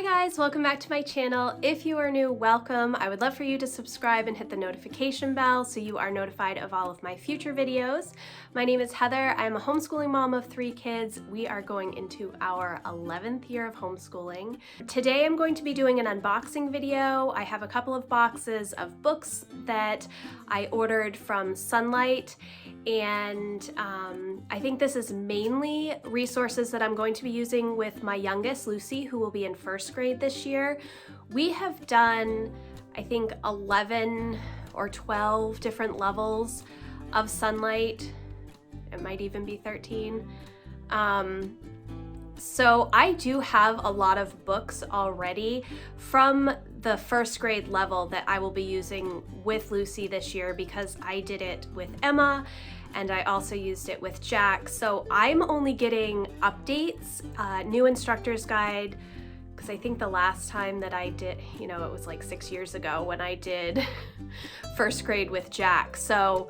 Hi guys, welcome back to my channel. If you are new, welcome. I would love for you to subscribe and hit the notification bell so you are notified of all of my future videos. My name is Heather. I'm a homeschooling mom of 3 kids. We are going into our 11th year of homeschooling. Today I'm going to be doing an unboxing video. I have a couple of boxes of books that I ordered from Sunlight, and I think this is mainly resources that I'm going to be using with my youngest, Lucy, who will be in first grade this year. We have done, I think, 11 or 12 different levels of Sunlight. It might even be 13. So I do have a lot of books already from the first grade level that I will be using with Lucy this year because I did it with Emma and I also used it with Jack. So I'm only getting updates, new instructor's guide, because I think the last time that I did, it was like 6 years ago when I did first grade with Jack. So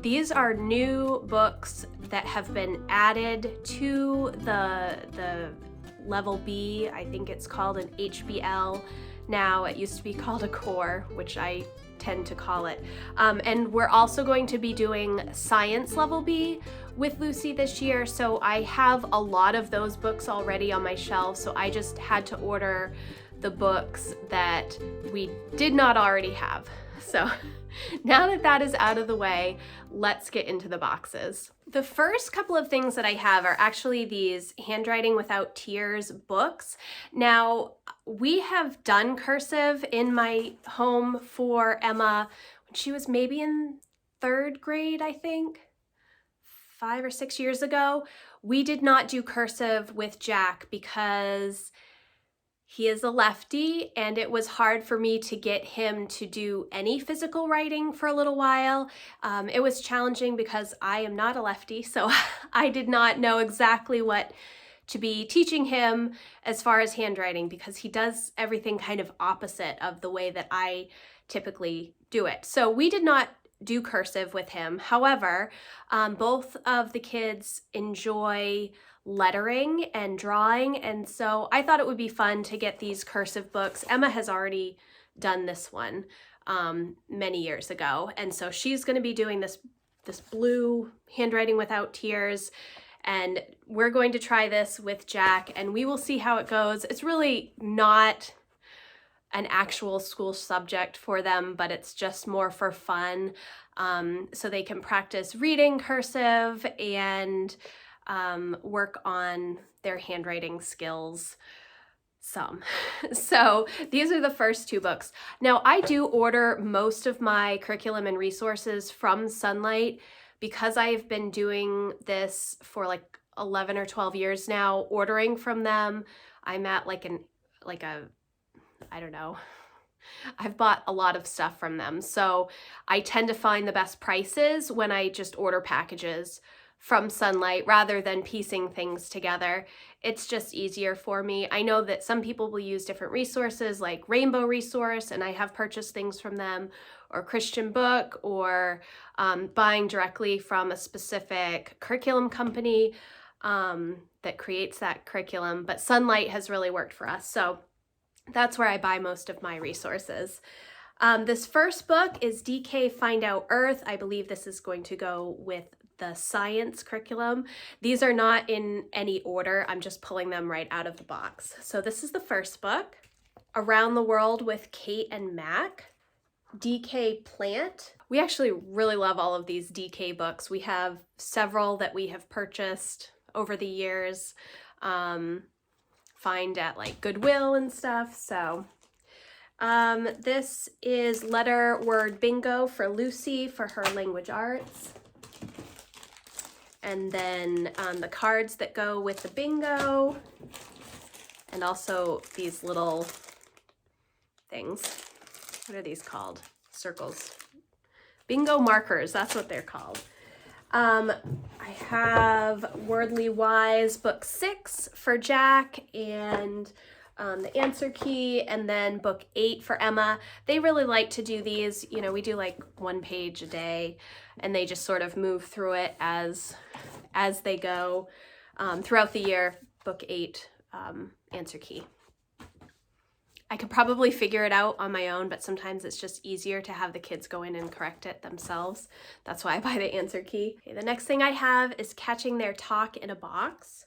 these are new books that have been added to the level B. I think it's called an HBL now. It used to be called a core, which I tend to call it. And we're also going to be doing science level B with Lucy this year. So I have a lot of those books already on my shelf. So I just had to order the books that we did not already have. So now that that is out of the way, let's get into the boxes. The first couple of things that I have are actually these Handwriting Without Tears books. Now, we have done cursive in my home for Emma when she was maybe in 3rd grade, I think, 5 or 6 years ago. We did not do cursive with Jack because he is a lefty, and it was hard for me to get him to do any physical writing for a little while. It was challenging because I am not a lefty, so I did not know exactly what to be teaching him as far as handwriting because he does everything kind of opposite of the way that I typically do it. So we did not do cursive with him. However, both of the kids enjoy lettering and drawing, and so I thought it would be fun to get these cursive books. Emma has already done this one many years ago, and so she's going to be doing this blue Handwriting Without Tears, and we're going to try this with Jack, and we will see how it goes. It's really not an actual school subject for them, but it's just more for fun, so they can practice reading cursive and work on their handwriting skills some. So these are the first 2 books. Now, I do order most of my curriculum and resources from Sunlight because I've been doing this for like 11 or 12 years now, ordering from them. I'm at I don't know. I've bought a lot of stuff from them. So I tend to find the best prices when I just order packages from Sunlight rather than piecing things together. It's just easier for me. I know that some people will use different resources like Rainbow Resource, and I have purchased things from them, or Christian Book, or buying directly from a specific curriculum company that creates that curriculum. But Sunlight has really worked for us. So that's where I buy most of my resources. This first book is DK Find Out Earth. I believe this is going to go with the science curriculum. These are not in any order. I'm just pulling them right out of the box. So this is the first book, Around the World with Kate and Mac, DK Plant. We actually really love all of these DK books. We have several that we have purchased over the years, find at like Goodwill and stuff. So this is Letter Word Bingo for Lucy for her language arts. And then the cards that go with the bingo, and also these little things. What are these called? Circles. Bingo markers, that's what they're called. I have Wordly Wise book 6 for Jack, and the answer key, and then book 8 for Emma. They really like to do these. We do like 1 page a day, and they just sort of move through it as they go throughout the year. Book 8 answer key. I could probably figure it out on my own, but sometimes it's just easier to have the kids go in and correct it themselves. That's why I buy the answer key. Okay, the next thing I have is Catching Their Talk in a Box.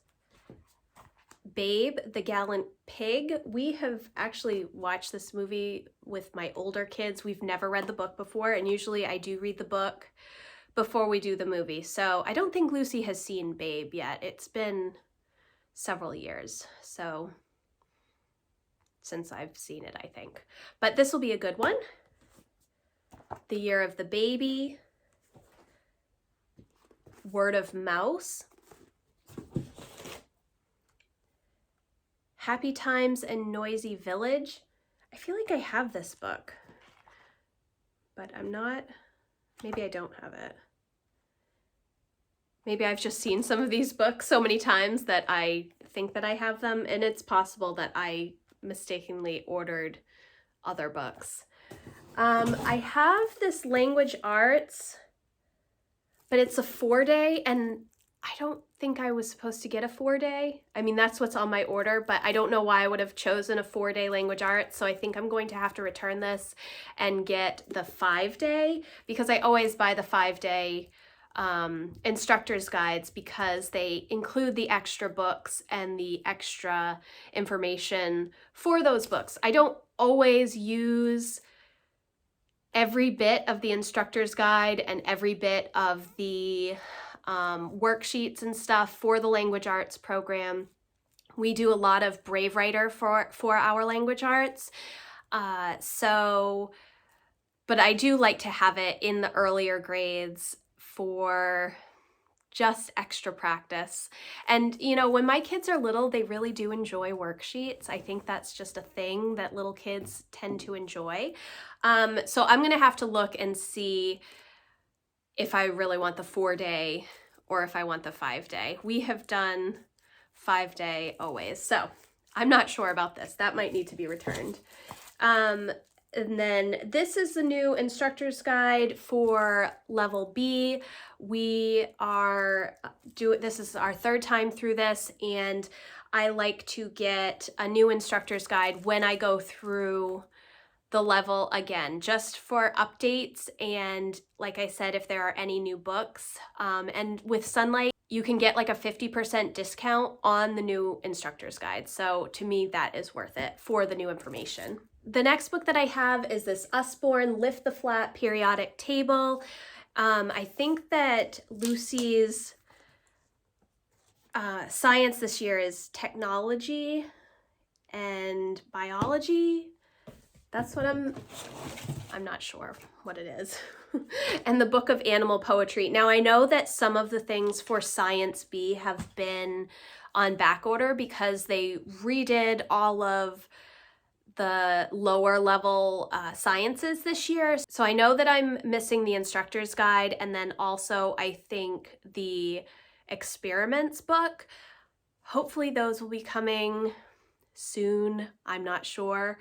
Babe, the Gallant Pig. We have actually watched this movie with my older kids. We've never read the book before, and usually I do read the book before we do the movie. So I don't think Lucy has seen Babe yet. It's been several years, so since I've seen it, I think. But this will be a good one. The Year of the Baby. Word of Mouse. Happy Times and Noisy Village. I feel like I have this book, but I'm not, maybe I don't have it. Maybe I've just seen some of these books so many times that I think that I have them, and it's possible that I mistakenly ordered other books. I have this language arts, but it's a 4-day, and I don't think I was supposed to get a 4-day. I mean, that's what's on my order, but I don't know why I would have chosen a 4-day language arts, so I think I'm going to have to return this and get the 5-day, because I always buy the 5-day instructor's guides because they include the extra books and the extra information for those books. I don't always use every bit of the instructor's guide and every bit of the worksheets and stuff for the language arts program. We do a lot of Brave Writer for our language arts. But I do like to have it in the earlier grades for just extra practice. And, you know, when my kids are little, they really do enjoy worksheets. I think that's just a thing that little kids tend to enjoy. So I'm going to have to look and see if I really want the 4-day or if I want the 5-day. We have done 5-day always, so I'm not sure about this. That might need to be returned. And then this is the new instructor's guide for level B. This is our 3rd time through this, and I like to get a new instructor's guide when I go through the level again, just for updates, and like I said, if there are any new books. And with Sunlight, you can get like a 50% discount on the new instructor's guide. So to me, that is worth it for the new information. The next book that I have is this Usborne Lift the Flat Periodic Table. I think that Lucy's science this year is technology and biology. That's what I'm not sure what it is. And the Book of Animal Poetry. Now I know that some of the things for Science B have been on back order because they redid all of the lower level sciences this year. So I know that I'm missing the instructor's guide, and then also I think the experiments book. Hopefully those will be coming soon. I'm not sure.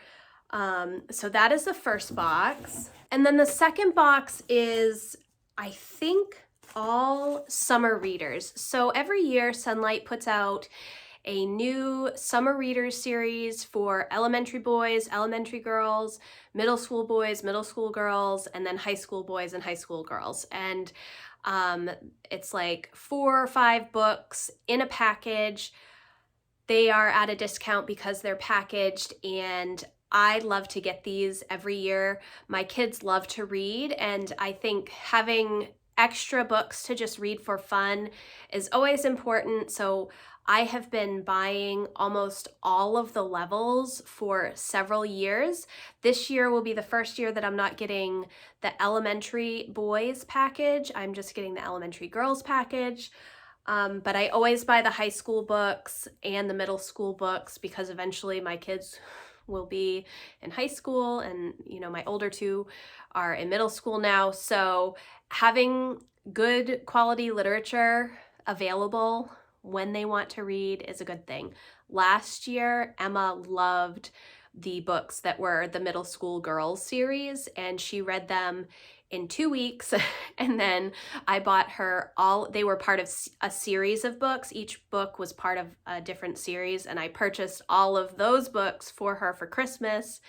So that is the first box. And then the second box is, I think, all summer readers. So every year Sunlight puts out a new summer readers series for elementary boys, elementary girls, middle school boys, middle school girls, and then high school boys and high school girls. And it's like 4 or 5 books in a package. They are at a discount because they're packaged, and I love to get these every year. My kids love to read, and I think having extra books to just read for fun is always important. So I have been buying almost all of the levels for several years. This year will be the first year that I'm not getting the elementary boys package. I'm just getting the elementary girls package. But I always buy the high school books and the middle school books because eventually my kids will be in high school, and you know, my older 2 are in middle school now. So having good quality literature available when they want to read is a good thing. Last year, Emma loved the books that were the middle school girls series, and she read them in 2 weeks. And then I bought her they were part of a series of books. Each book was part of a different series, and I purchased all of those books for her for Christmas,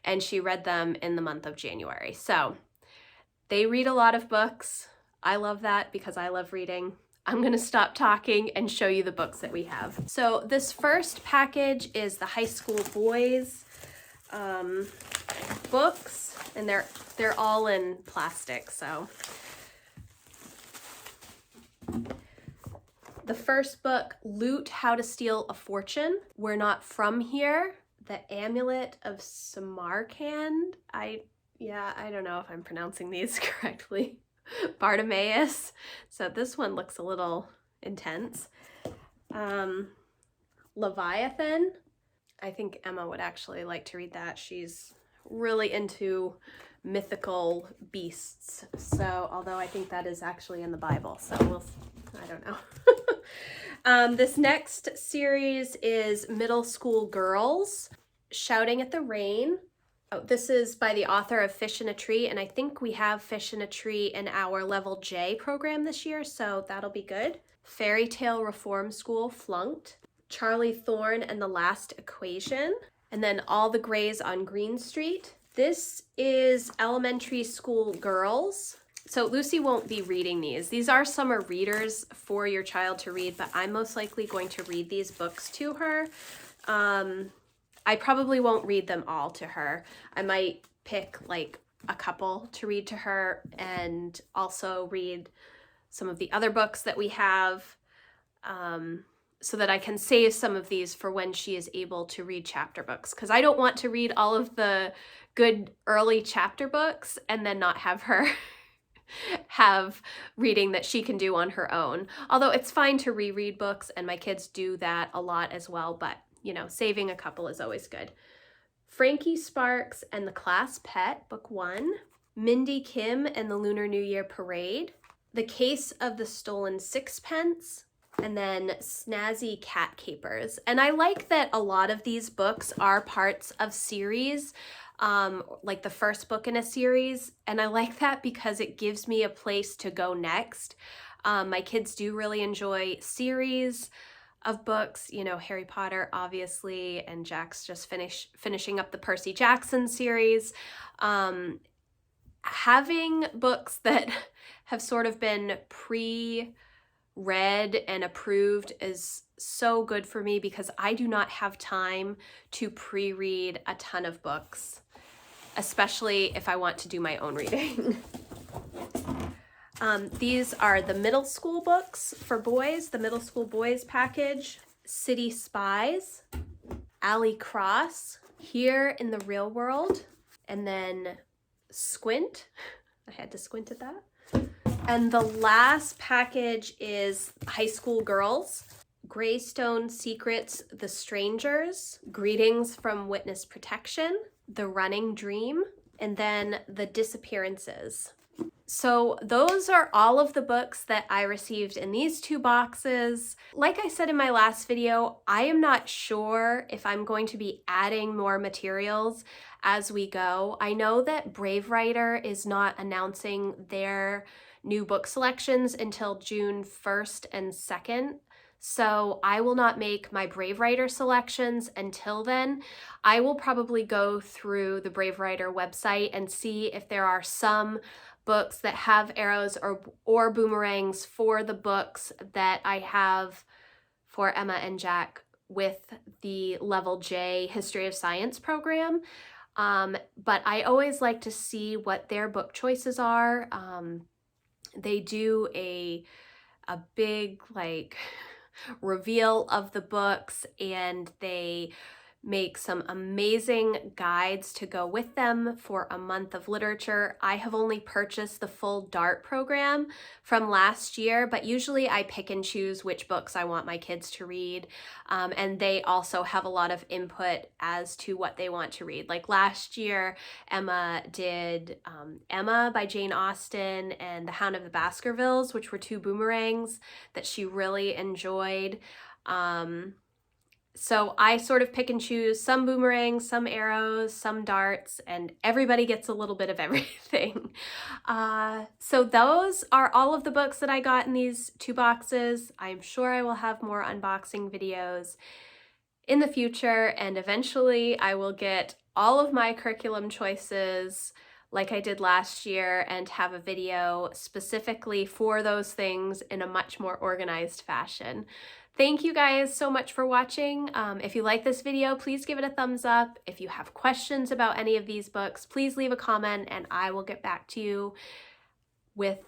and she read them in the month of January. So they read a lot of books. I love that because I love reading. I'm gonna stop talking and show you the books that we have. So this first package is the high school boys books, and they're all in plastic. So the first book, Loot: How to Steal a Fortune. We're Not From Here. The Amulet of Samarkand. I don't know if I'm pronouncing these correctly. Bartimaeus. So this one looks a little intense. Leviathan. I think Emma would actually like to read that. She's really into mythical beasts. So, although I think that is actually in the Bible, so I don't know. This next series is Middle School Girls, Shouting at the Rain. Oh, this is by the author of Fish in a Tree, and I think we have Fish in a Tree in our Level J program this year, so that'll be good. Fairy Tale Reform School, Flunked. Charlie Thorne and the Last Equation, and then All the Grays on Green Street. This is elementary school girls. So Lucy won't be reading these. These are summer readers for your child to read, but I'm most likely going to read these books to her. I probably won't read them all to her. I might pick like a couple to read to her and also read some of the other books that we have, so that I can save some of these for when she is able to read chapter books, because I don't want to read all of the good early chapter books and then not have her have reading that she can do on her own. Although it's fine to reread books, and my kids do that a lot as well, but you know, saving a couple is always good. Frankie Sparks and the Class Pet, Book 1. Mindy Kim and the Lunar New Year Parade. The Case of the Stolen Sixpence. And then Snazzy Cat Capers. And I like that a lot of these books are parts of series, like the first book in a series. And I like that because it gives me a place to go next. My kids do really enjoy series of books, you know, Harry Potter, obviously, and Jack's just finishing up the Percy Jackson series. Having books that have sort of been read and approved is so good for me, because I do not have time to pre-read a ton of books, especially if I want to do my own reading. These are the middle school books for boys, the middle school boys package. City Spies, Ally Cross, Here in the Real World, and then Squint. I had to squint at that. And the last package is High School Girls, Greystone Secrets, The Strangers, Greetings from Witness Protection, The Running Dream, and then The Disappearances. So those are all of the books that I received in these two boxes. Like I said in my last video, I am not sure if I'm going to be adding more materials as we go. I know that Brave Writer is not announcing their new book selections until June 1st and 2nd. So I will not make my Brave Writer selections until then. I will probably go through the Brave Writer website and see if there are some books that have arrows or boomerangs for the books that I have for Emma and Jack with the Level J History of Science program. But I always like to see what their book choices are. They do a big like reveal of the books, and they make some amazing guides to go with them for a month of literature. I have only purchased the full DART program from last year, but usually I pick and choose which books I want my kids to read. And they also have a lot of input as to what they want to read. Like last year, Emma did Emma by Jane Austen and The Hound of the Baskervilles, which were two boomerangs that she really enjoyed. So I sort of pick and choose some boomerangs, some arrows, some darts, and everybody gets a little bit of everything. So those are all of the books that I got in these 2 boxes. I'm sure I will have more unboxing videos in the future, and eventually I will get all of my curriculum choices like I did last year and have a video specifically for those things in a much more organized fashion. Thank you guys so much for watching. If you like this video, please give it a thumbs up. If you have questions about any of these books, please leave a comment and I will get back to you with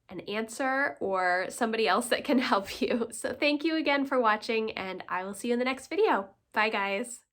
an answer or somebody else that can help you. So thank you again for watching, and I will see you in the next video. Bye guys.